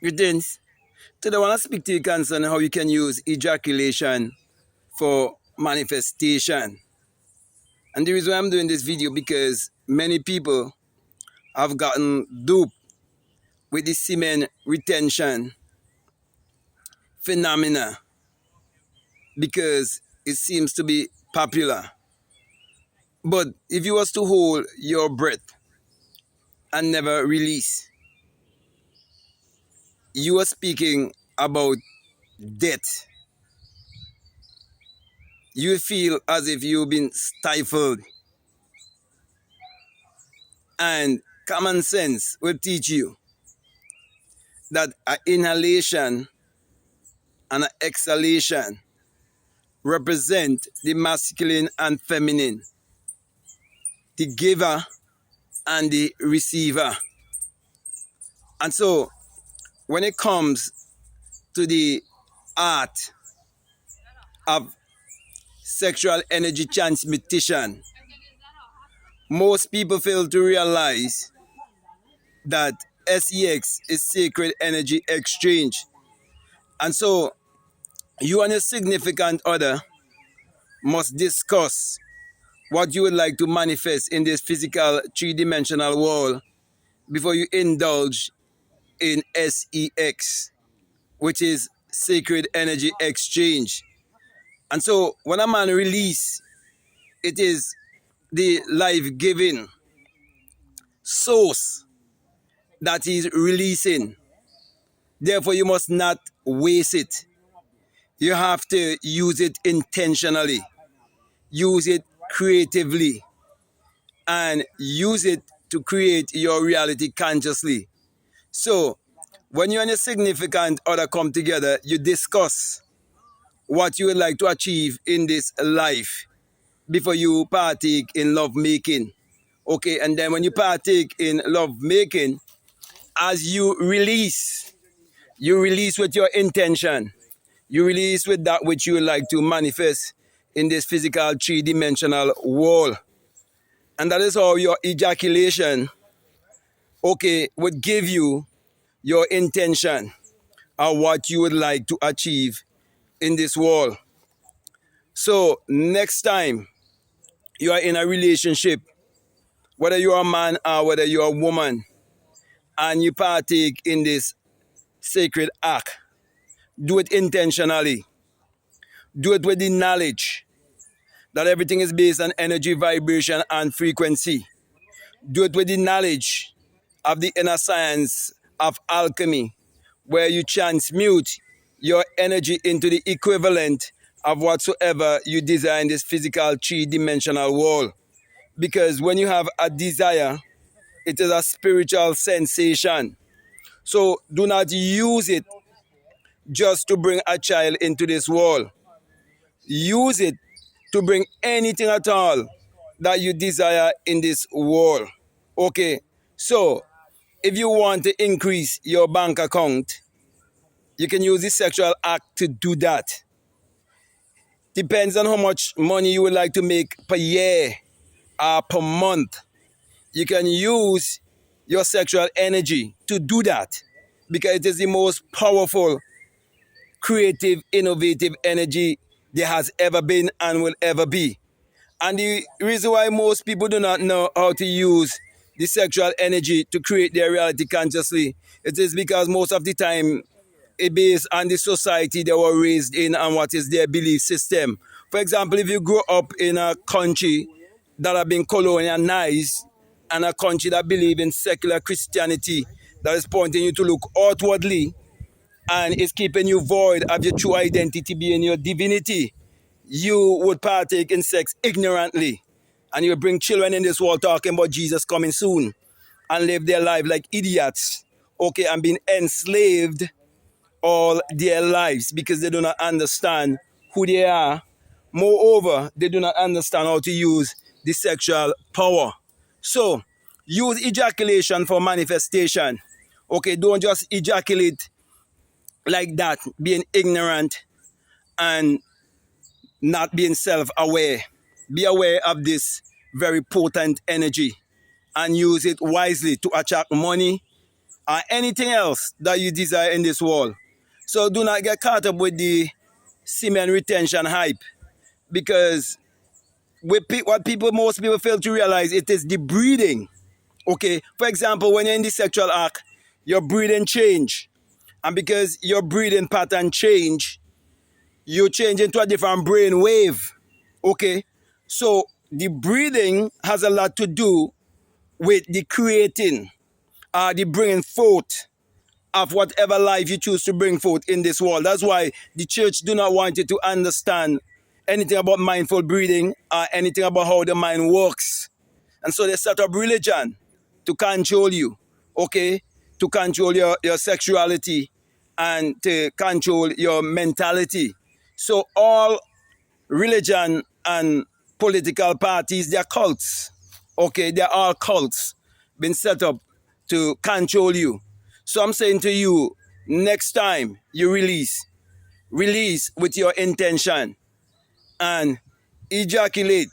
Greetings. Today I want to speak to you concerning how you can use ejaculation for manifestation. And the reason why I'm doing this video because many people have gotten duped with the semen retention phenomena because it seems to be popular. But if you was to hold your breath and never release, you are speaking about death. You feel as if you've been stifled. And common sense will teach you that an inhalation and an exhalation represent the masculine and feminine, the giver and the receiver. And so when it comes to the art of sexual energy transmutation, most people fail to realize that SEX is sacred energy exchange. And so you and your significant other must discuss what you would like to manifest in this physical three-dimensional world before you indulge in SEX, which is sacred energy exchange. And so when a man release, it is the life-giving source that he's releasing. Therefore, you must not waste it. You have to use it intentionally, use it creatively, and use it to create your reality consciously. So, when you and your significant other come together, you discuss what you would like to achieve in this life before you partake in love making. Okay, and then when you partake in love making, as you release with your intention. You release with that which you would like to manifest in this physical three-dimensional world. And that is how your ejaculation, would give you your intention of what you would like to achieve in this world. So next time you are in a relationship, whether you're a man or whether you're a woman, and you partake in this sacred act, do it intentionally. Do it with the knowledge that everything is based on energy, vibration, and frequency. Do it with the knowledge of the inner science of alchemy, where you transmute your energy into the equivalent of whatsoever you desire in this physical three-dimensional world. Because when you have a desire, it is a spiritual sensation. So do not use it just to bring a child into this world. Use it to bring anything at all that you desire in this world. Okay, so if you want to increase your bank account, you can use the sexual act to do that. Depends on how much money you would like to make per year or per month. You can use your sexual energy to do that because it is the most powerful, creative, innovative energy there has ever been and will ever be. And the reason why most people do not know how to use the sexual energy to create their reality consciously, it is because most of the time it based on the society they were raised in and what is their belief system. For example, if you grow up in a country that have been colonialized and a country that believe in secular Christianity that is pointing you to look outwardly, and it's keeping you void of your true identity being your divinity, you would partake in sex ignorantly. And you bring children in this world talking about Jesus coming soon and live their life like idiots, and being enslaved all their lives because they do not understand who they are. Moreover, they do not understand how to use the sexual power. So, use ejaculation for manifestation. Don't just ejaculate like that, being ignorant and not being self-aware. Be aware of this very potent energy and use it wisely to attract money or anything else that you desire in this world. So do not get caught up with the semen retention hype, because what most people fail to realize, it is the breathing. Okay, for example, when you're in the sexual act, your breathing change, and because your breathing pattern change, you change into a different brain wave. Okay, so the breathing has a lot to do with the creating, the bringing forth of whatever life you choose to bring forth in this world. That's why the church do not want you to understand anything about mindful breathing or anything about how the mind works. And so they set up religion to control you, okay? To control your sexuality and to control your mentality. So all religion and political parties, they're cults, okay? They're all cults been set up to control you. So I'm saying to you, next time you release with your intention and ejaculate,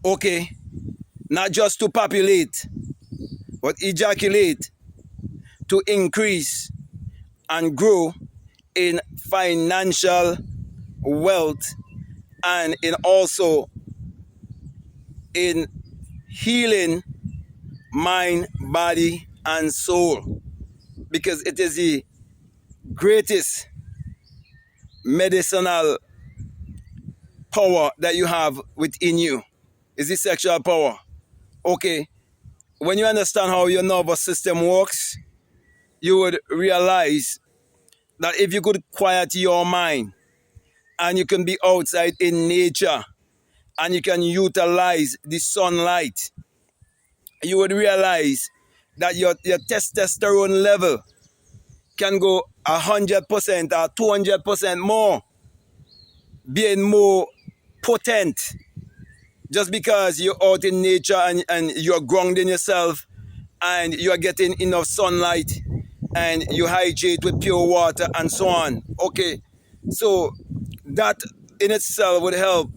okay? Not just to populate, but ejaculate to increase and grow in financial wealth, and in also in healing mind, body, and soul, because it is the greatest medicinal power that you have within you, is the sexual power. Okay, when you understand how your nervous system works, you would realize that if you could quiet your mind and you can be outside in nature and you can utilize the sunlight, you would realize that your testosterone level can go 100% or 200% more, being more potent, just because you're out in nature and you're grounding yourself and you're getting enough sunlight and you hydrate with pure water and so on. Okay, so that in itself would help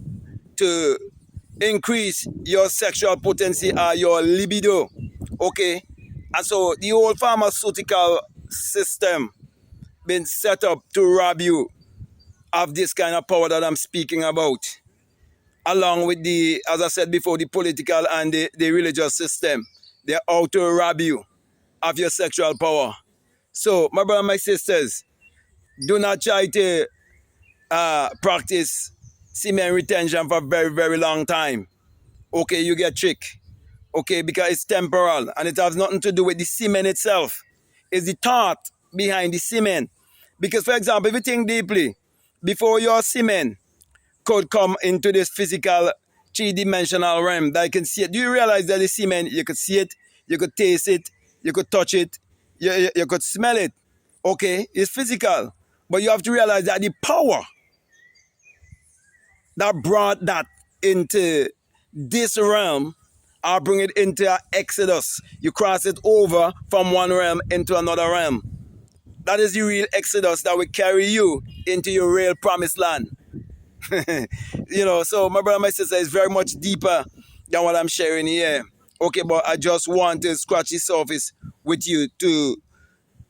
to increase your sexual potency or your libido. Okay, and so the whole pharmaceutical system been set up to rob you of this kind of power that I'm speaking about, along with the, as I said before, the political and the religious system. They're out to rob you of your sexual power. So, my brother and my sisters, do not try to practice semen retention for a very, very long time. Okay, you get tricked. Okay, because it's temporal and it has nothing to do with the semen itself. It's the thought behind the semen. Because, for example, if you think deeply, before your semen could come into this physical three-dimensional realm that you can see it, do you realize that the semen, you could see it, you could taste it, you could touch it, you could smell it? Okay, it's physical. But you have to realize that the power that brought that into this realm, or bring it into an exodus. You cross it over from one realm into another realm. That is the real exodus that will carry you into your real promised land. You know, so my brother, my sister, is very much deeper than what I'm sharing here. Okay, but I just want to scratch the surface with you to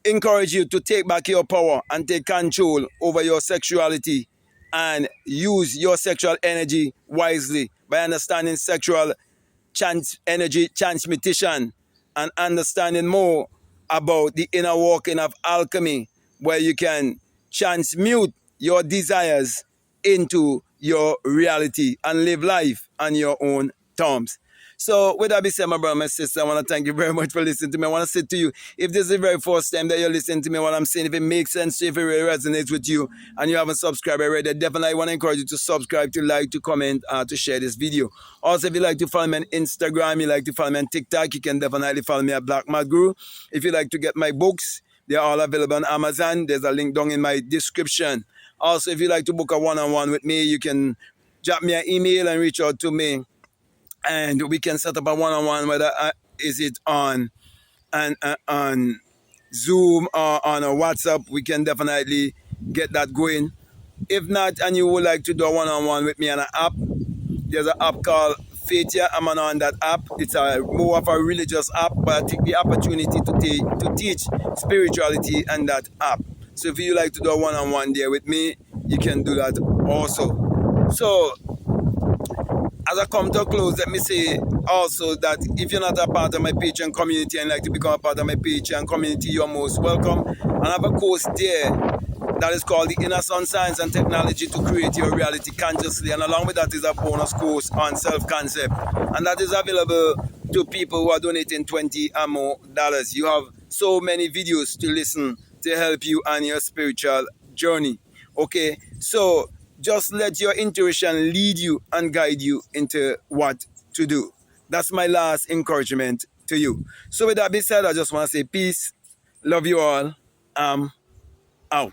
encourage you to take back your power and take control over your sexuality and use your sexual energy wisely by understanding sexual energy transmutation and understanding more about the inner working of alchemy, where you can transmute your desires into your reality and live life on your own terms. So with that being said, my brother, my sister, I want to thank you very much for listening to me. I want to say to you, if this is the very first time that you're listening to me, what I'm saying, if it makes sense to you, if it really resonates with you, and you haven't subscribed already, definitely want to encourage you to subscribe, to like, to comment, to share this video. Also, if you like to follow me on Instagram, you like to follow me on TikTok, you can definitely follow me at BlackMadGuru. If you like to get my books, they're all available on Amazon. There's a link down in my description. Also, if you like to book a one-on-one with me, you can drop me an email and reach out to me, and we can set up a one-on-one, whether is it on Zoom or on a WhatsApp. We can definitely get that going. If not, and you would like to do a one-on-one with me on an app, there's an app called Faithia, I'm on that app. It's a more of a religious app, but I take the opportunity to teach spirituality and that app. So if you like to do a one-on-one there with me, you can do that also. So as I come to a close, let me say also that if you're not a part of my Patreon community and like to become a part of my Patreon community, you're most welcome. And I have a course there that is called the Inner Sun Science and Technology to Create Your Reality Consciously. And along with that is a bonus course on self-concept. And that is available to people who are donating $20 or more. You have so many videos to listen to help you on your spiritual journey. Okay, so just let your intuition lead you and guide you into what to do. That's my last encouragement to you. So with that being said, I just want to say peace. Love you all. I'm out.